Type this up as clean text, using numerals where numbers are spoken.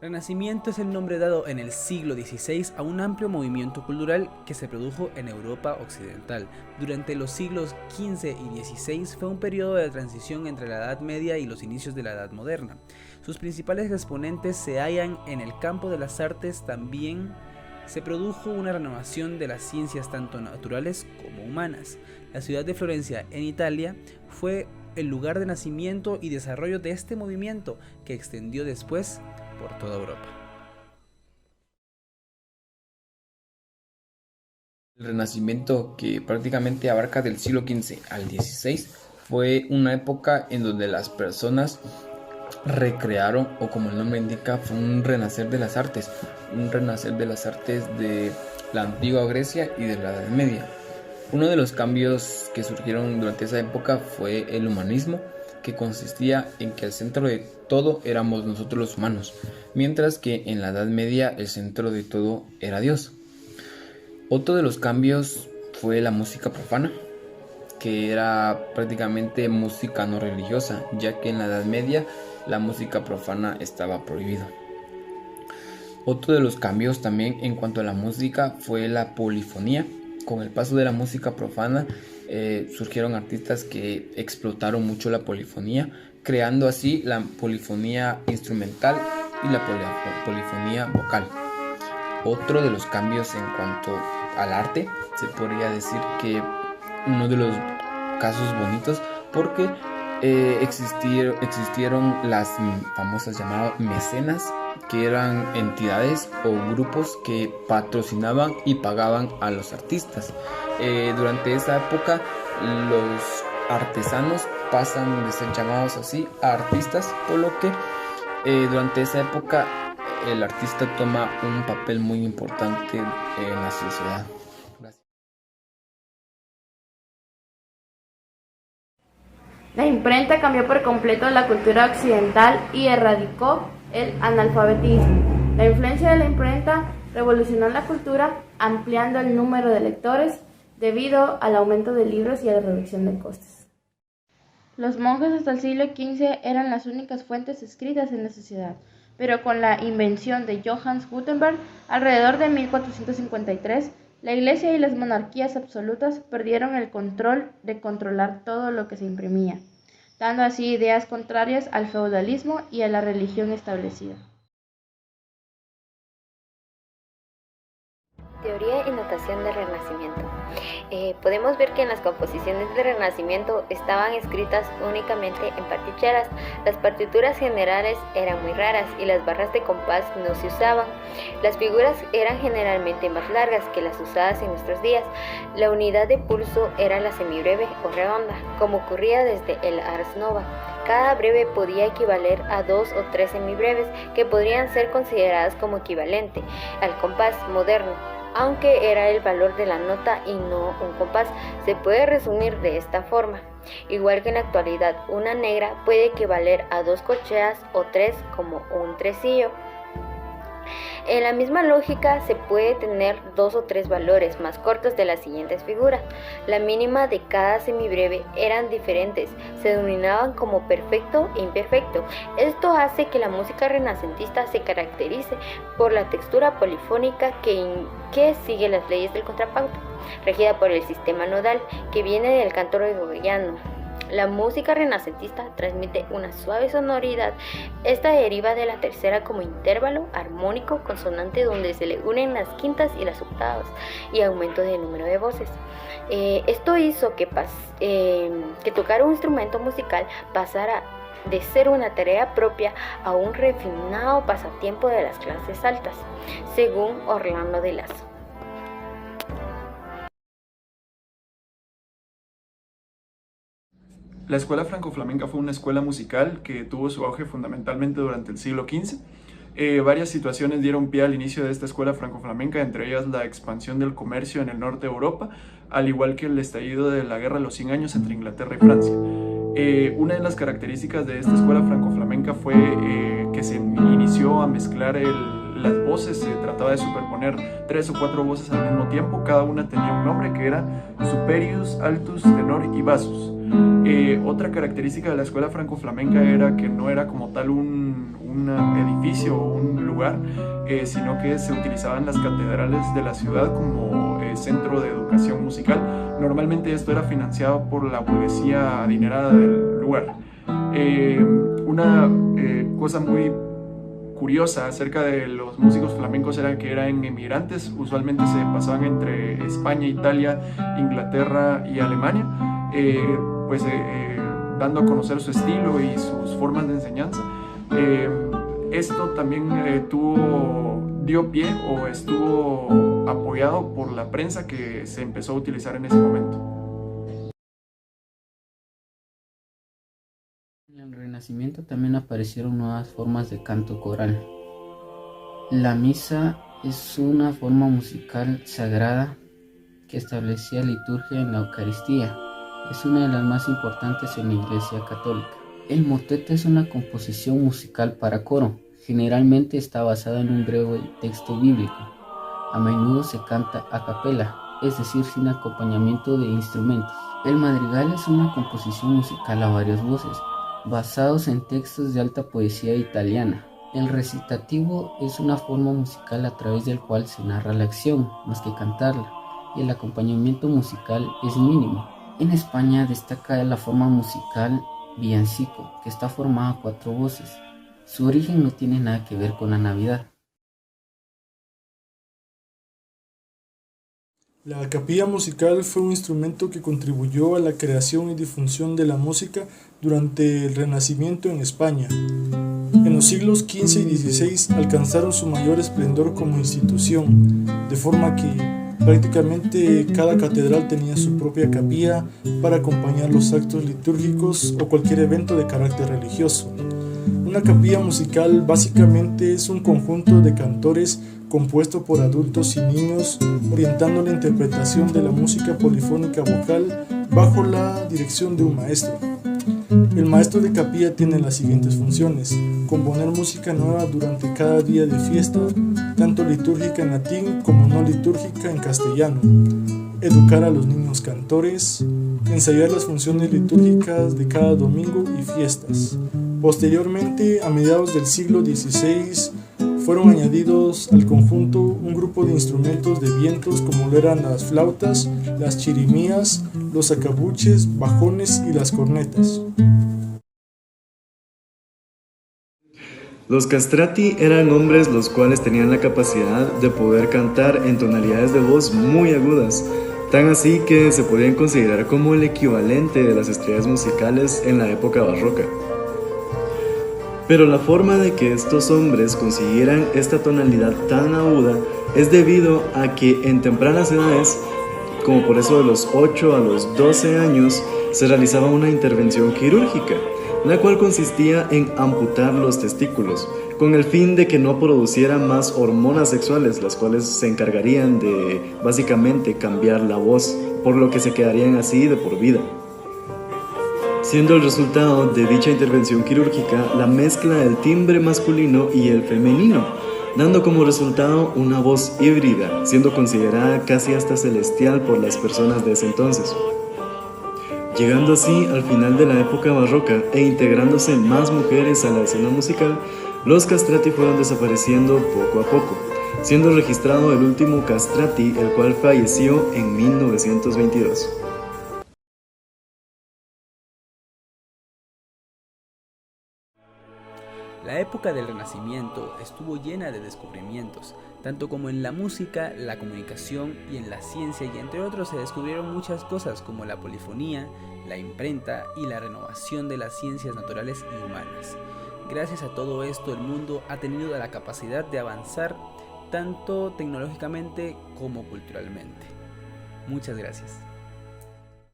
Renacimiento es el nombre dado en el siglo XVI a un amplio movimiento cultural que se produjo en Europa occidental. Durante los siglos XV y XVI fue un periodo de transición entre la Edad Media y los inicios de la Edad Moderna. Sus principales exponentes se hallan en el campo de las artes. También se produjo una renovación de las ciencias tanto naturales como humanas. La ciudad de Florencia, en Italia, fue el lugar de nacimiento y desarrollo de este movimiento, que extendió después por toda Europa. El Renacimiento, que prácticamente abarca del siglo XV al XVI, fue una época en donde las personas recrearon, o como el nombre indica, fue un renacer de las artes, de la antigua Grecia y de la Edad Media. Uno de los cambios que surgieron durante esa época fue el humanismo, que consistía en que el centro de todo éramos nosotros los humanos, mientras que en la Edad Media el centro de todo era Dios. Otro de los cambios fue la música profana, que era prácticamente música no religiosa, ya que en la Edad Media la música profana estaba prohibida. Otro de los cambios también en cuanto a la música fue la polifonía. Con el paso de la música profana surgieron artistas que explotaron mucho la polifonía, creando así la polifonía instrumental y la polifonía vocal. Otro de los cambios en cuanto al arte, se podría decir que uno de los casos bonitos, porque existieron las famosas llamadas mecenas, que eran entidades o grupos que patrocinaban y pagaban a los artistas. Durante esa época los artesanos pasan de ser llamados así a artistas, por lo que durante esa época el artista toma un papel muy importante en la sociedad. Gracias. La imprenta cambió por completo la cultura occidental y erradicó el analfabetismo. La influencia de la imprenta revolucionó la cultura, ampliando el número de lectores debido al aumento de libros y a la reducción de costes. Los monjes hasta el siglo XV eran las únicas fuentes escritas en la sociedad, pero con la invención de Johannes Gutenberg, alrededor de 1453, la Iglesia y las monarquías absolutas perdieron el control de controlar todo lo que se imprimía, dando así ideas contrarias al feudalismo y a la religión establecida. Teoría y notación del Renacimiento. Podemos ver que en las composiciones del Renacimiento estaban escritas únicamente en partichelas. Las partituras generales eran muy raras y las barras de compás no se usaban. Las figuras eran generalmente más largas que las usadas en nuestros días. La unidad de pulso era la semibreve o redonda, como ocurría desde el Ars Nova. Cada breve podía equivaler a 2 o 3 semibreves, que podrían ser consideradas como equivalente al compás moderno, aunque era el valor de la nota y no un compás. Se puede resumir de esta forma. Igual que en la actualidad, una negra puede equivaler a 2 corcheas o 3 como un tresillo. En la misma lógica se puede tener 2 o 3 valores más cortos de las siguientes figuras. La mínima de cada semibreve eran diferentes, se denominaban como perfecto e imperfecto. Esto hace que la música renacentista se caracterice por la textura polifónica que sigue las leyes del contrapunto, regida por el sistema nodal que viene del canto gregoriano. La música renacentista transmite una suave sonoridad. Esta deriva de la tercera como intervalo armónico consonante, donde se le unen las quintas y las octavas, y aumento del número de voces. Esto hizo que tocar un instrumento musical pasara de ser una tarea propia a un refinado pasatiempo de las clases altas, según Orlando de Lasso. La escuela franco-flamenca fue una escuela musical que tuvo su auge fundamentalmente durante el siglo XV. Varias situaciones dieron pie al inicio de esta escuela franco-flamenca, entre ellas la expansión del comercio en el norte de Europa, al igual que el estallido de la Guerra de los 100 años entre Inglaterra y Francia. Una de las características de esta escuela franco-flamenca fue que se inició a mezclar las voces. Se trataba de superponer 3 o 4 voces al mismo tiempo. Cada una tenía un nombre, que era superius, altus, tenor y basus. Otra característica de la escuela franco-flamenca era que no era como tal un edificio o un lugar, sino que se utilizaban las catedrales de la ciudad como centro de educación musical. Normalmente esto era financiado por la burguesía adinerada del lugar. Una cosa muy curiosa acerca de los músicos flamencos era que eran emigrantes, usualmente se pasaban entre España, Italia, Inglaterra y Alemania, dando a conocer su estilo y sus formas de enseñanza. Esto también dio pie o estuvo apoyado por la prensa que se empezó a utilizar en ese momento. En el Renacimiento también aparecieron nuevas formas de canto coral. La misa es una forma musical sagrada que establecía liturgia en la Eucaristía. Es una de las más importantes en la Iglesia Católica. El motete es una composición musical para coro. Generalmente está basada en un breve texto bíblico. A menudo se canta a capela, es decir, sin acompañamiento de instrumentos. El madrigal es una composición musical a varias voces, basados en textos de alta poesía italiana. El recitativo es una forma musical a través del cual se narra la acción, más que cantarla, y el acompañamiento musical es mínimo. En España destaca la forma musical villancico, que está formada a 4 voces. Su origen no tiene nada que ver con la Navidad. La capilla musical fue un instrumento que contribuyó a la creación y difusión de la música durante el Renacimiento en España. En los siglos XV y XVI alcanzaron su mayor esplendor como institución, de forma que prácticamente cada catedral tenía su propia capilla para acompañar los actos litúrgicos o cualquier evento de carácter religioso. Una capilla musical básicamente es un conjunto de cantores compuesto por adultos y niños, orientando la interpretación de la música polifónica vocal bajo la dirección de un maestro. El maestro de capilla tiene las siguientes funciones: componer música nueva durante cada día de fiesta, tanto litúrgica en latín como no litúrgica en castellano, educar a los niños cantores, ensayar las funciones litúrgicas de cada domingo y fiestas. Posteriormente, a mediados del siglo XVI, fueron añadidos al conjunto un grupo de instrumentos de vientos como lo eran las flautas, las chirimías, los sacabuches, bajones y las cornetas. Los castrati eran hombres los cuales tenían la capacidad de poder cantar en tonalidades de voz muy agudas, tan así que se podían considerar como el equivalente de las estrellas musicales en la época barroca. Pero la forma de que estos hombres consiguieran esta tonalidad tan aguda es debido a que en tempranas edades, como por eso de los 8 a los 12 años, se realizaba una intervención quirúrgica, la cual consistía en amputar los testículos, con el fin de que no producieran más hormonas sexuales, las cuales se encargarían de básicamente cambiar la voz, por lo que se quedarían así de por vida. Siendo el resultado de dicha intervención quirúrgica la mezcla del timbre masculino y el femenino, dando como resultado una voz híbrida, siendo considerada casi hasta celestial por las personas de ese entonces. Llegando así al final de la época barroca e integrándose más mujeres a la escena musical, los castrati fueron desapareciendo poco a poco, siendo registrado el último castrati, el cual falleció en 1922. La época del Renacimiento estuvo llena de descubrimientos, tanto como en la música, la comunicación y en la ciencia, y entre otros se descubrieron muchas cosas como la polifonía, la imprenta y la renovación de las ciencias naturales y humanas. Gracias a todo esto, el mundo ha tenido la capacidad de avanzar tanto tecnológicamente como culturalmente. Muchas gracias.